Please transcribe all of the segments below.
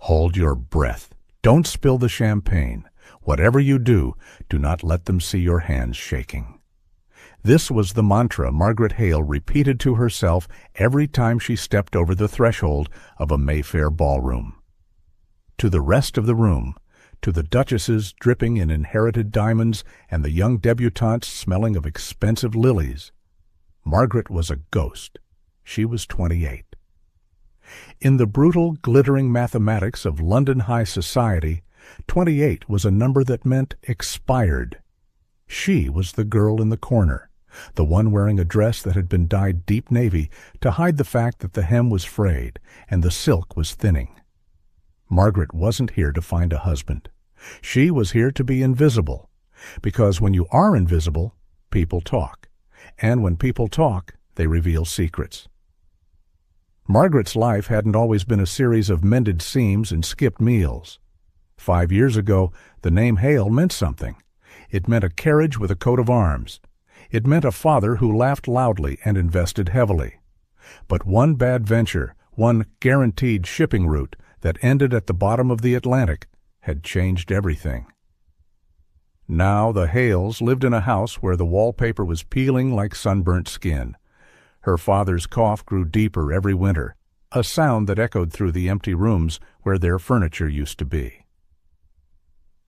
Hold your breath. Don't spill the champagne. Whatever you do, do not let them see your hands shaking. This was the mantra Margaret Hale repeated to herself every time she stepped over the threshold of a Mayfair ballroom. To the rest of the room, to the duchesses dripping in inherited diamonds and the young debutantes smelling of expensive lilies, Margaret was a ghost. She was 28. In the brutal, glittering mathematics of London high society, 28 was a number that meant expired. She was the girl in the corner, the one wearing a dress that had been dyed deep navy to hide the fact that the hem was frayed and the silk was thinning. Margaret wasn't here to find a husband. She was here to be invisible, because when you are invisible, people talk, and when people talk, they reveal secrets. Margaret's life hadn't always been a series of mended seams and skipped meals. 5 years ago, the name Hale meant something. It meant a carriage with a coat of arms. It meant a father who laughed loudly and invested heavily. But one bad venture, one guaranteed shipping route that ended at the bottom of the Atlantic, had changed everything. Now the Hales lived in a house where the wallpaper was peeling like sunburnt skin. Her father's cough grew deeper every winter, a sound that echoed through the empty rooms where their furniture used to be.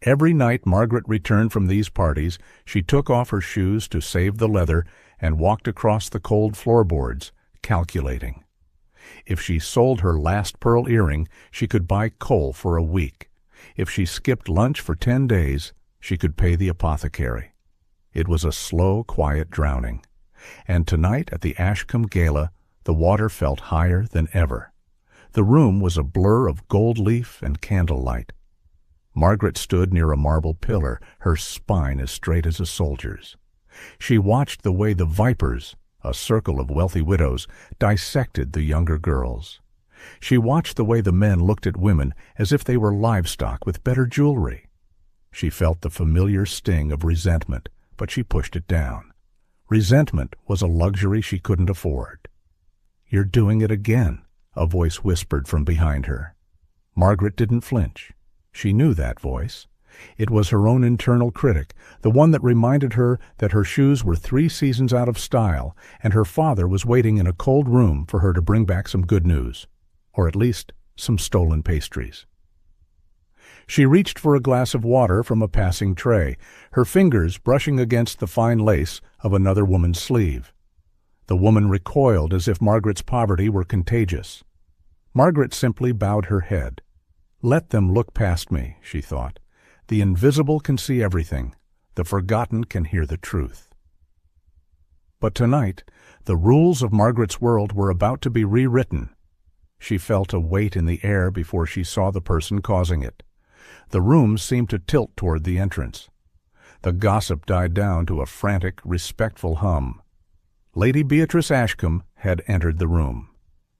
Every night Margaret returned from these parties, she took off her shoes to save the leather and walked across the cold floorboards, calculating. If she sold her last pearl earring, she could buy coal for a week. If she skipped lunch for 10 days, she could pay the apothecary. It was a slow, quiet drowning. And tonight at the Ashcombe Gala, the water felt higher than ever. The room was a blur of gold leaf and candlelight. Margaret stood near a marble pillar, her spine as straight as a soldier's. She watched the way the vipers, a circle of wealthy widows, dissected the younger girls. She watched the way the men looked at women as if they were livestock with better jewelry. She felt the familiar sting of resentment, but she pushed it down. Resentment was a luxury she couldn't afford. "You're doing it again," a voice whispered from behind her. Margaret didn't flinch. She knew that voice. It was her own internal critic, the one that reminded her that her shoes were 3 seasons out of style, and her father was waiting in a cold room for her to bring back some good news, or at least some stolen pastries. She reached for a glass of water from a passing tray, her fingers brushing against the fine lace of another woman's sleeve. The woman recoiled as if Margaret's poverty were contagious. Margaret simply bowed her head. "Let them look past me," she thought. "The invisible can see everything. The forgotten can hear the truth." But tonight, the rules of Margaret's world were about to be rewritten. She felt a weight in the air before she saw the person causing it. The room seemed to tilt toward the entrance. The gossip died down to a frantic, respectful hum. Lady Beatrice Ashcombe had entered the room.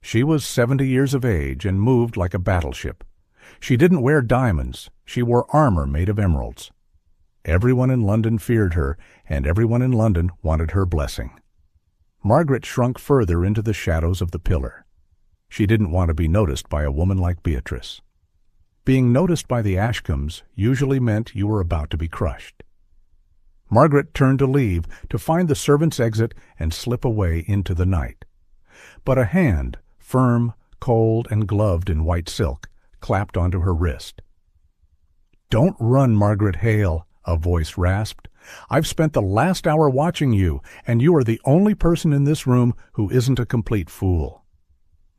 She was 70 years of age and moved like a battleship. She didn't wear diamonds. She wore armor made of emeralds. Everyone in London feared her, and everyone in London wanted her blessing. Margaret shrunk further into the shadows of the pillar. She didn't want to be noticed by a woman like Beatrice. Being noticed by the Ashcombes usually meant you were about to be crushed. Margaret turned to leave, to find the servants' exit and slip away into the night. But a hand, firm, cold, and gloved in white silk, clapped onto her wrist. "Don't run, Margaret Hale," a voice rasped. "I've spent the last hour watching you, and you are the only person in this room who isn't a complete fool."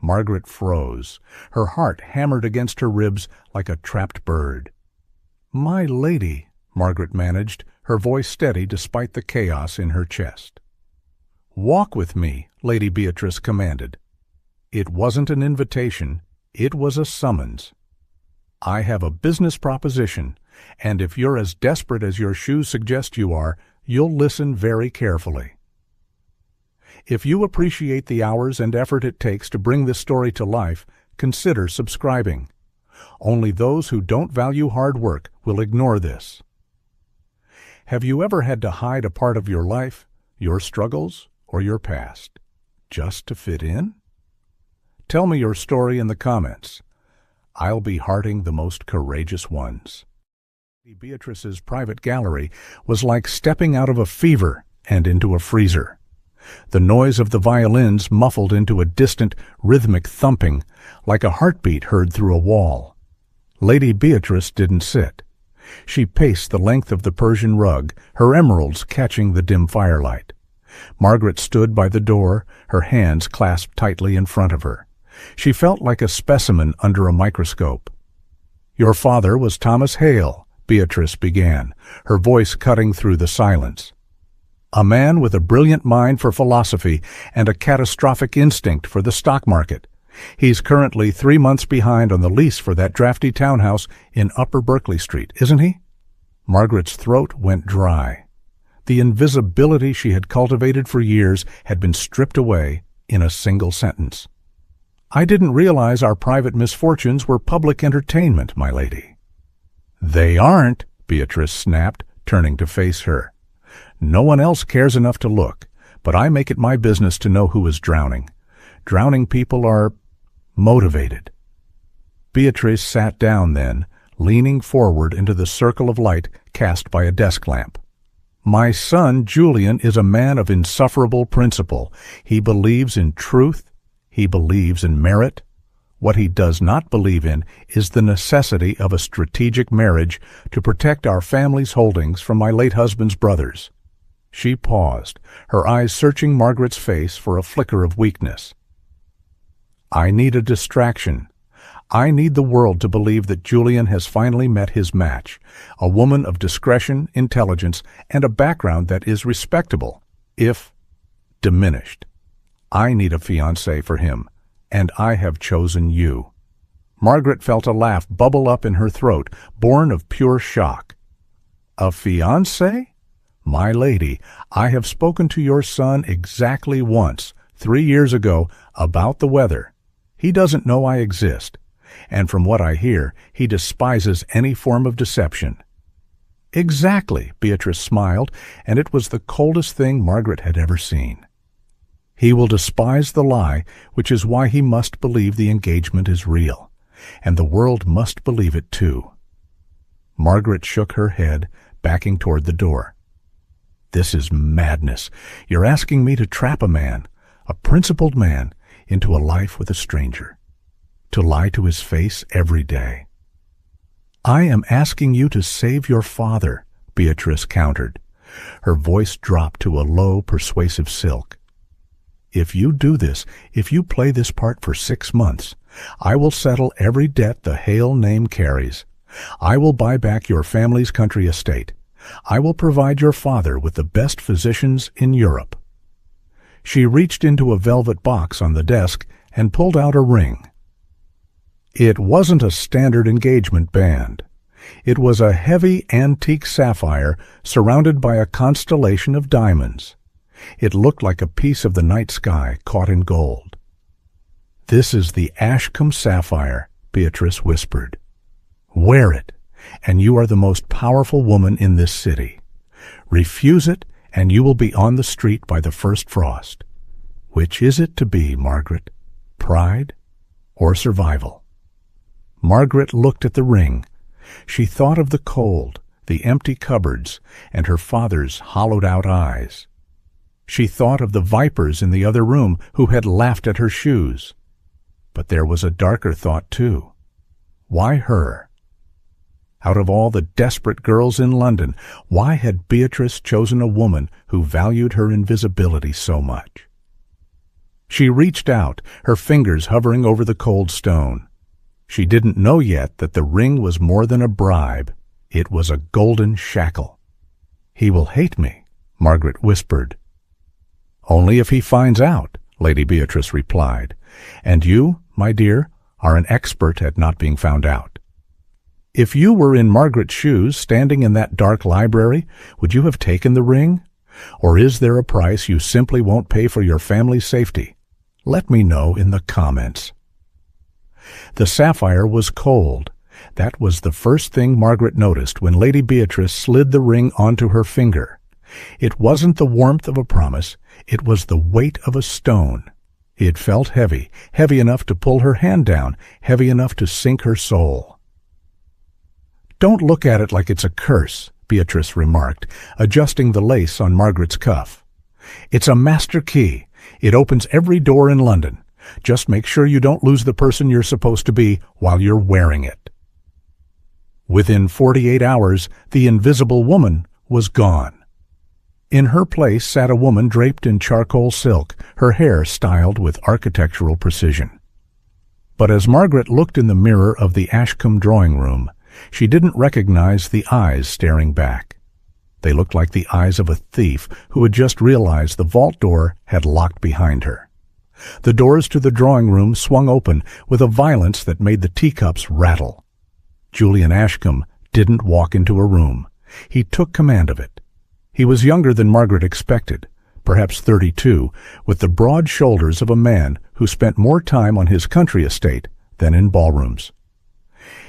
Margaret froze. Her heart hammered against her ribs like a trapped bird. "My lady," Margaret managed, her voice steady despite the chaos in her chest. "Walk with me," Lady Beatrice commanded. It wasn't an invitation. It was a summons. "I have a business proposition, and if you're as desperate as your shoes suggest you are, you'll listen very carefully. If you appreciate the hours and effort it takes to bring this story to life, consider subscribing. Only those who don't value hard work will ignore this." Have you ever had to hide a part of your life, your struggles, or your past, just to fit in? Tell me your story in the comments. I'll be hearting the most courageous ones." Beatrice's private gallery was like stepping out of a fever and into a freezer. The noise of the violins muffled into a distant, rhythmic thumping, like a heartbeat heard through a wall. Lady Beatrice didn't sit. She paced the length of the Persian rug, her emeralds catching the dim firelight. Margaret stood by the door, her hands clasped tightly in front of her. She felt like a specimen under a microscope. "Your father was Thomas Hale," Beatrice began, her voice cutting through the silence. "A man with a brilliant mind for philosophy and a catastrophic instinct for the stock market. He's currently 3 months behind on the lease for that drafty townhouse in Upper Berkeley Street, isn't he?" Margaret's throat went dry. The invisibility she had cultivated for years had been stripped away in a single sentence. "I didn't realize our private misfortunes were public entertainment, my lady." "They aren't," Beatrice snapped, turning to face her. "No one else cares enough to look, but I make it my business to know who is drowning. Drowning people are motivated." Beatrice sat down then, leaning forward into the circle of light cast by a desk lamp. "My son, Julian, is a man of insufferable principle. He believes in truth. He believes in merit. What he does not believe in is the necessity of a strategic marriage to protect our family's holdings from my late husband's brothers." She paused, her eyes searching Margaret's face for a flicker of weakness. "I need a distraction. I need the world to believe that Julian has finally met his match, a woman of discretion, intelligence, and a background that is respectable, if diminished. I need a fiancé for him, and I have chosen you." Margaret felt a laugh bubble up in her throat, born of pure shock. "A fiancé? My lady, I have spoken to your son exactly once, 3 years ago, about the weather. He doesn't know I exist, and from what I hear, he despises any form of deception." "Exactly," Beatrice smiled, and it was the coldest thing Margaret had ever seen. "He will despise the lie, which is why he must believe the engagement is real, and the world must believe it too." Margaret shook her head, backing toward the door. "This is madness. You're asking me to trap a man, a principled man, into a life with a stranger, to lie to his face every day." "I am asking you to save your father," Beatrice countered. Her voice dropped to a low, persuasive silk. "If you do this, if you play this part for 6 months, I will settle every debt the Hale name carries. I will buy back your family's country estate. I will provide your father with the best physicians in Europe." She reached into a velvet box on the desk and pulled out a ring. It wasn't a standard engagement band. It was a heavy antique sapphire surrounded by a constellation of diamonds. It looked like a piece of the night sky caught in gold. "This is the Ashcombe sapphire," Beatrice whispered. "Wear it, and you are the most powerful woman in this city. Refuse it, and you will be on the street by the first frost. Which is it to be, Margaret? Pride or survival?" Margaret looked at the ring. She thought of the cold, the empty cupboards, and her father's hollowed-out eyes. She thought of the vipers in the other room who had laughed at her shoes. But there was a darker thought, too. Why her? Out of all the desperate girls in London, why had Beatrice chosen a woman who valued her invisibility so much? She reached out, her fingers hovering over the cold stone. She didn't know yet that the ring was more than a bribe. It was a golden shackle. "He will hate me," Margaret whispered. "Only if he finds out," Lady Beatrice replied. "And you, my dear, are an expert at not being found out. If you were in Margaret's shoes, standing in that dark library, would you have taken the ring? Or is there a price you simply won't pay for your family's safety? Let me know in the comments." The sapphire was cold. That was the first thing Margaret noticed when Lady Beatrice slid the ring onto her finger. It wasn't the warmth of a promise, it was the weight of a stone. It felt heavy, heavy enough to pull her hand down, heavy enough to sink her soul. "Don't look at it like it's a curse," Beatrice remarked, adjusting the lace on Margaret's cuff. "It's a master key. It opens every door in London. Just make sure you don't lose the person you're supposed to be while you're wearing it." Within 48 hours, the invisible woman was gone. In her place sat a woman draped in charcoal silk, her hair styled with architectural precision. But as Margaret looked in the mirror of the Ashcombe drawing room, she didn't recognize the eyes staring back. They looked like the eyes of a thief who had just realized the vault door had locked behind her. The doors to the drawing room swung open with a violence that made the teacups rattle. Julian Ashcombe didn't walk into a room. He took command of it. He was younger than Margaret expected, perhaps 32, with the broad shoulders of a man who spent more time on his country estate than in ballrooms.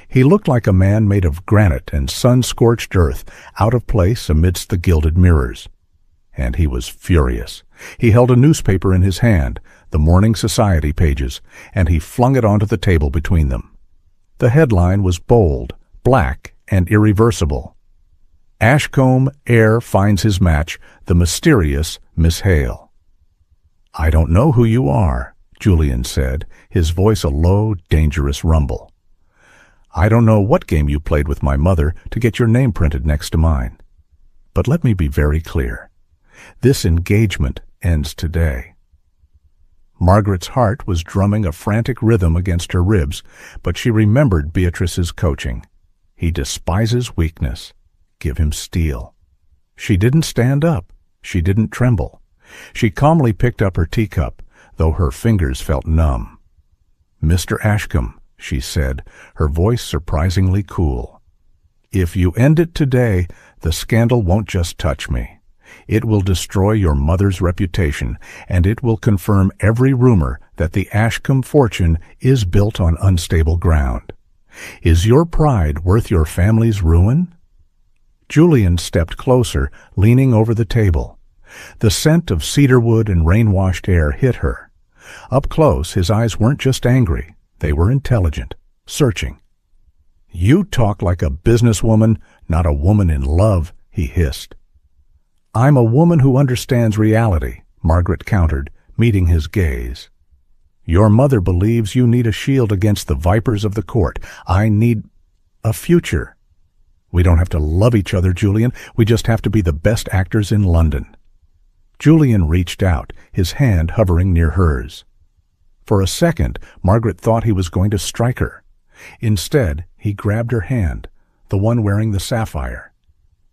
He looked like a man made of granite and sun-scorched earth, out of place amidst the gilded mirrors. And he was furious. He held a newspaper in his hand, the Morning Society pages, and he flung it onto the table between them. The headline was bold, black, and irreversible. "Ashcombe heir finds his match, the mysterious Miss Hale." "I don't know who you are," Julian said, his voice a low, dangerous rumble. "I don't know what game you played with my mother to get your name printed next to mine. But let me be very clear. This engagement ends today." Margaret's heart was drumming a frantic rhythm against her ribs, but she remembered Beatrice's coaching. He despises weakness. Give him steel. She didn't stand up. She didn't tremble. She calmly picked up her teacup, though her fingers felt numb. "Mr. Ashcombe," she said, her voice surprisingly cool. "If you end it today, the scandal won't just touch me. It will destroy your mother's reputation, and it will confirm every rumor that the Ashcombe fortune is built on unstable ground. Is your pride worth your family's ruin?" Julian stepped closer, leaning over the table. The scent of cedarwood and rain-washed air hit her. Up close, his eyes weren't just angry. They were intelligent, searching. "You talk like a businesswoman, not a woman in love," he hissed. "I'm a woman who understands reality," Margaret countered, meeting his gaze. "Your mother believes you need a shield against the vipers of the court. I need a future. We don't have to love each other, Julian. We just have to be the best actors in London." Julian reached out, his hand hovering near hers. For a second, Margaret thought he was going to strike her. Instead, he grabbed her hand, the one wearing the sapphire.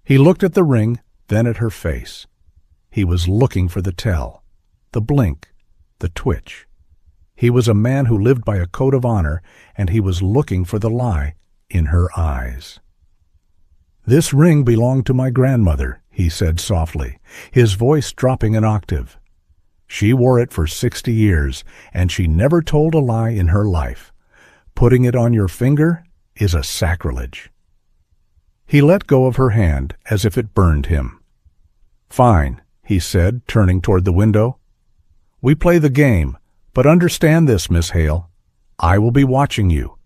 He looked at the ring, then at her face. He was looking for the tell, the blink, the twitch. He was a man who lived by a code of honor, and he was looking for the lie in her eyes. "This ring belonged to my grandmother," he said softly, his voice dropping an octave. "She wore it for 60 years, and she never told a lie in her life. Putting it on your finger is a sacrilege." He let go of her hand as if it burned him. "Fine," he said, turning toward the window. "We play the game, but understand this, Miss Hale. I will be watching you.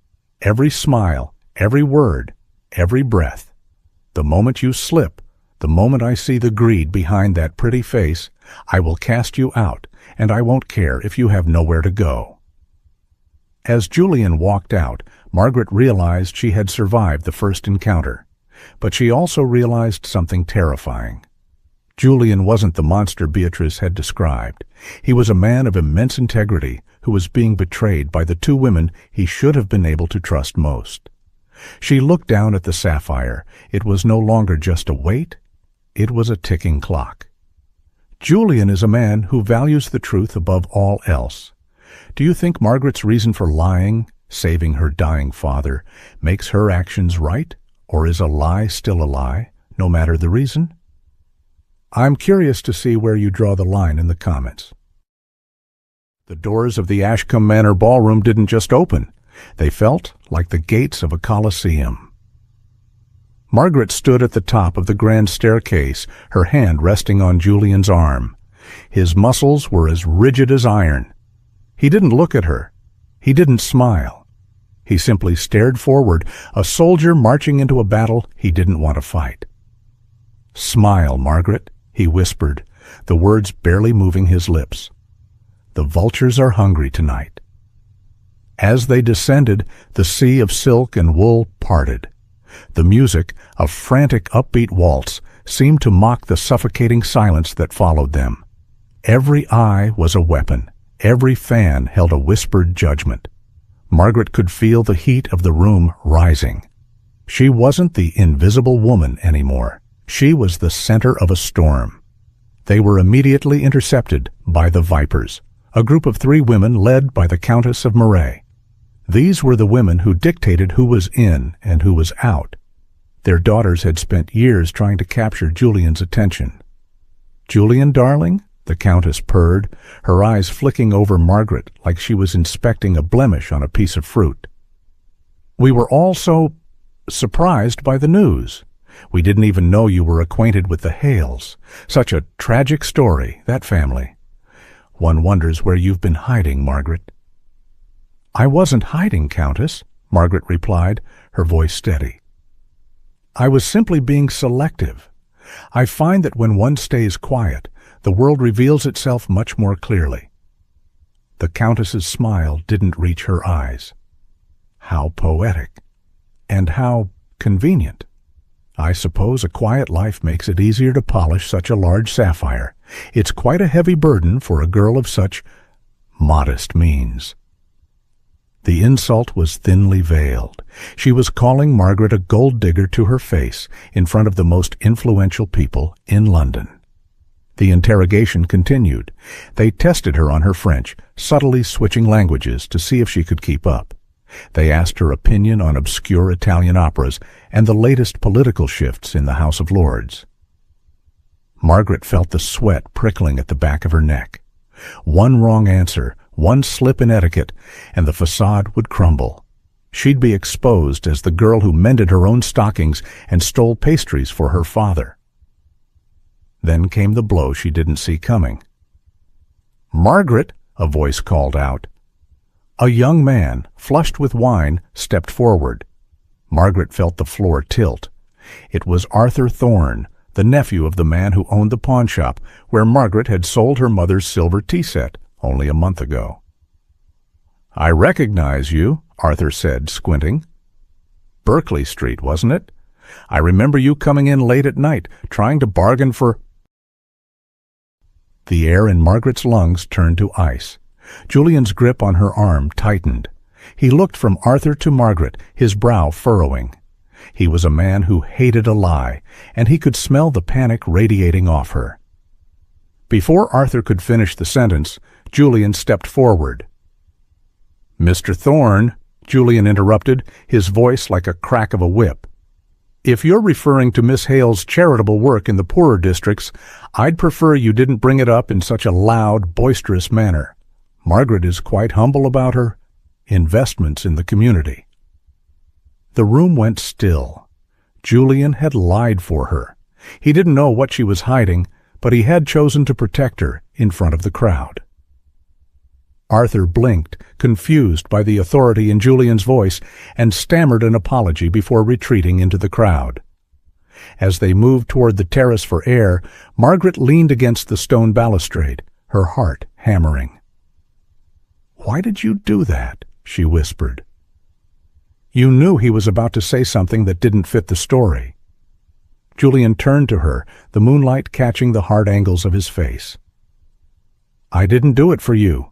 Every smile, every word, every breath. The moment you slip, the moment I see the greed behind that pretty face, I will cast you out, and I won't care if you have nowhere to go." As Julian walked out, Margaret realized she had survived the first encounter, but she also realized something terrifying. Julian wasn't the monster Beatrice had described. He was a man of immense integrity who was being betrayed by the two women he should have been able to trust most. She looked down at the sapphire. It was no longer just a weight. It was a ticking clock. Julian is a man who values the truth above all else. Do you think Margaret's reason for lying, saving her dying father, makes her actions right, or is a lie still a lie, no matter the reason? I'm curious to see where you draw the line in the comments. The doors of the Ashcombe Manor ballroom didn't just open. They felt like the gates of a coliseum. Margaret stood at the top of the grand staircase, her hand resting on Julian's arm. His muscles were as rigid as iron. He didn't look at her. He didn't smile. He simply stared forward, a soldier marching into a battle he didn't want to fight. "Smile, Margaret," he whispered, the words barely moving his lips. "The vultures are hungry tonight." As they descended, the sea of silk and wool parted. The music, a frantic upbeat waltz, seemed to mock the suffocating silence that followed them. Every eye was a weapon. Every fan held a whispered judgment. Margaret could feel the heat of the room rising. She wasn't the invisible woman anymore. She was the center of a storm. They were immediately intercepted by the Vipers, a group of 3 women led by the Countess of Moray. These were the women who dictated who was in and who was out. Their daughters had spent years trying to capture Julian's attention. "Julian, darling?" the Countess purred, her eyes flicking over Margaret like she was inspecting a blemish on a piece of fruit. "We were all so surprised by the news. We didn't even know you were acquainted with the Hales. Such a tragic story, that family. One wonders where you've been hiding, Margaret." "I wasn't hiding, Countess," Margaret replied, her voice steady. "I was simply being selective. I find that when one stays quiet, the world reveals itself much more clearly." The Countess's smile didn't reach her eyes. How poetic. And how convenient. I suppose a quiet life makes it easier to polish such a large sapphire. It's quite a heavy burden for a girl of such modest means. The insult was thinly veiled. She was calling Margaret a gold digger to her face in front of the most influential people in London. The interrogation continued. They tested her on her French, subtly switching languages to see if she could keep up. They asked her opinion on obscure Italian operas and the latest political shifts in the House of Lords. Margaret felt the sweat prickling at the back of her neck. One wrong answer, one slip in etiquette, and the facade would crumble. She'd be exposed as the girl who mended her own stockings and stole pastries for her father. Then came the blow she didn't see coming. "Margaret!" a voice called out. A young man, flushed with wine, stepped forward. Margaret felt the floor tilt. It was Arthur Thorne, the nephew of the man who owned the pawnshop where Margaret had sold her mother's silver tea set only a month ago. "I recognize you," Arthur said, squinting. "Berkeley Street, wasn't it? I remember you coming in late at night, trying to bargain for—" The air in Margaret's lungs turned to ice. Julian's grip on her arm tightened. He looked from Arthur to Margaret, his brow furrowing. He was a man who hated a lie, and he could smell the panic radiating off her. Before Arthur could finish the sentence, Julian stepped forward. "Mr. Thorne," Julian interrupted, his voice like a crack of a whip. "If you're referring to Miss Hale's charitable work in the poorer districts, I'd prefer you didn't bring it up in such a loud, boisterous manner. Margaret is quite humble about her investments in the community." The room went still. Julian had lied for her. He didn't know what she was hiding, but he had chosen to protect her in front of the crowd. Arthur blinked, confused by the authority in Julian's voice, and stammered an apology before retreating into the crowd. As they moved toward the terrace for air, Margaret leaned against the stone balustrade, her heart hammering. "Why did you do that?" she whispered. "You knew he was about to say something that didn't fit the story." Julian turned to her, the moonlight catching the hard angles of his face. "I didn't do it for you.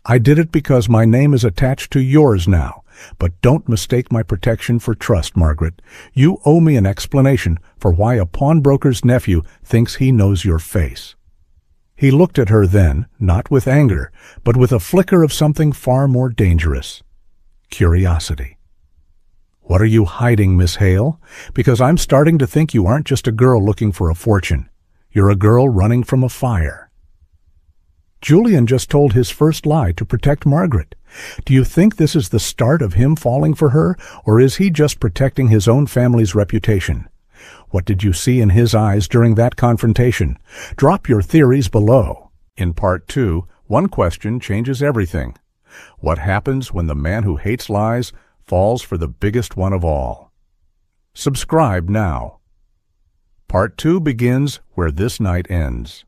I did it because my name is attached to yours now. But don't mistake my protection for trust, Margaret. You owe me an explanation for why a pawnbroker's nephew thinks he knows your face." He looked at her then, not with anger, but with a flicker of something far more dangerous. Curiosity. "What are you hiding, Miss Hale? Because I'm starting to think you aren't just a girl looking for a fortune. You're a girl running from a fire." Julian just told his first lie to protect Margaret. Do you think this is the start of him falling for her, or is he just protecting his own family's reputation? What did you see in his eyes during that confrontation? Drop your theories below. In Part 2, One question changes everything. What happens when the man who hates lies falls for the biggest one of all? Subscribe now. Part 2 begins where this night ends.